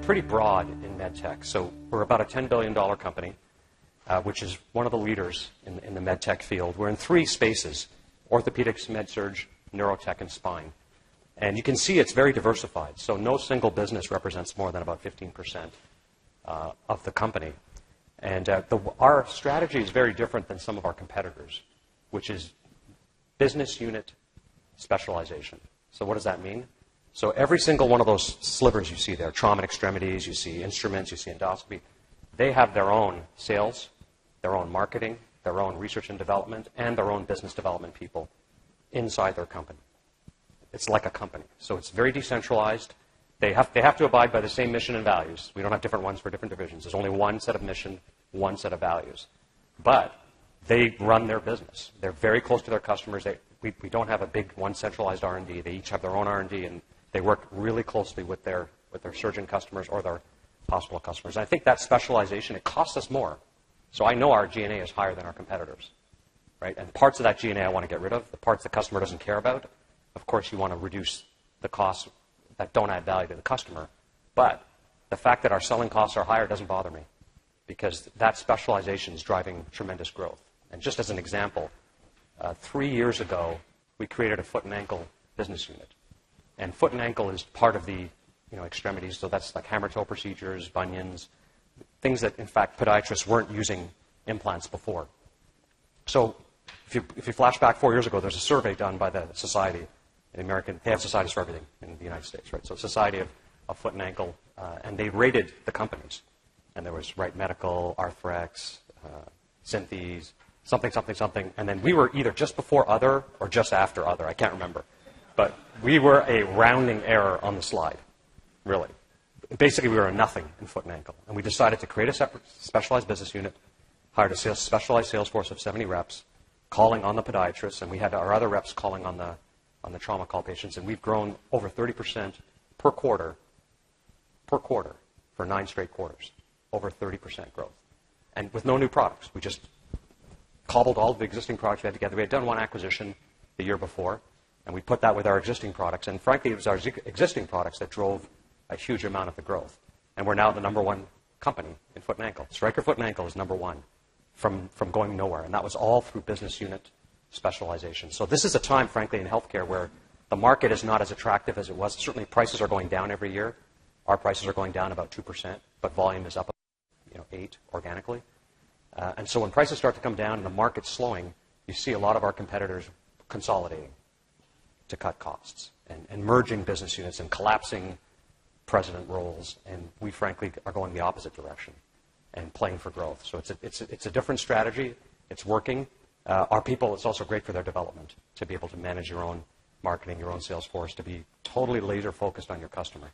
pretty broad in MedTech. So we're about a $10 billion company, which is one of the leaders in the MedTech field. We're in 3 spaces: orthopedics, med-surg, neurotech, and spine. And you can see it's very diversified. So no single business represents more than about 15% of the company. And our strategy is very different than some of our competitors, which is business unit specialization. So what does that mean? So every single one of those slivers you see there, trauma and extremities, you see instruments, you see endoscopy, they have their own sales, their own marketing, their own research and development, and their own business development people inside their company. It's like a company. So it's very decentralized. They have to abide by the same mission and values. We don't have different ones for different divisions. There's only one set of mission, one set of values. But they run their business. They're very close to their customers. We don't have a big one centralized R&D. They each have their own R&D, and they work really closely with their surgeon customers or their hospital customers. And I think that specialization, it costs us more. So I know our G&A is higher than our competitors, right? And parts of that G&A I want to get rid of. The parts the customer doesn't care about, of course, you want to reduce the costs that don't add value to the customer. But the fact that our selling costs are higher doesn't bother me, because that specialization is driving tremendous growth. And just as an example, 3 years ago, we created a foot and ankle business unit. And foot and ankle is part of the extremities, so that's like hammer toe procedures, bunions, things that, in fact, podiatrists weren't using implants before. So if you flash back 4 years ago, there's a survey done by the Society, the American, they have societies for everything in the United States, right? So Society of Foot and Ankle, and they rated the companies. And there was Wright Medical, Arthrex, Synthes, something, something, something. And then we were either just before other or just after other. I can't remember. But we were a rounding error on the slide, really. Basically, we were a nothing in foot and ankle. And we decided to create a separate specialized business unit, hired a specialized sales force of 70 reps, calling on the podiatrists, and we had our other reps calling on the trauma call patients. And we've grown over 30% per quarter for 9 straight quarters, over 30% growth. And with no new products. We just cobbled all of the existing products we had together. We had done one acquisition the year before, and we put that with our existing products. And frankly, it was our existing products that drove a huge amount of the growth. And we're now the number 1 company in foot and ankle. Stryker Foot and Ankle is number 1 from going nowhere. And that was all through business unit specialization. So this is a time, frankly, in healthcare where the market is not as attractive as it was. Certainly prices are going down every year. Our prices are going down about 2%, but volume is up 8% organically. And so when prices start to come down and the market's slowing, you see a lot of our competitors consolidating to cut costs and merging business units and collapsing president roles. And we, frankly, are going the opposite direction and playing for growth. So it's a different strategy. It's working. Our people, it's also great for their development to be able to manage your own marketing, your own sales force, to be totally laser focused on your customer.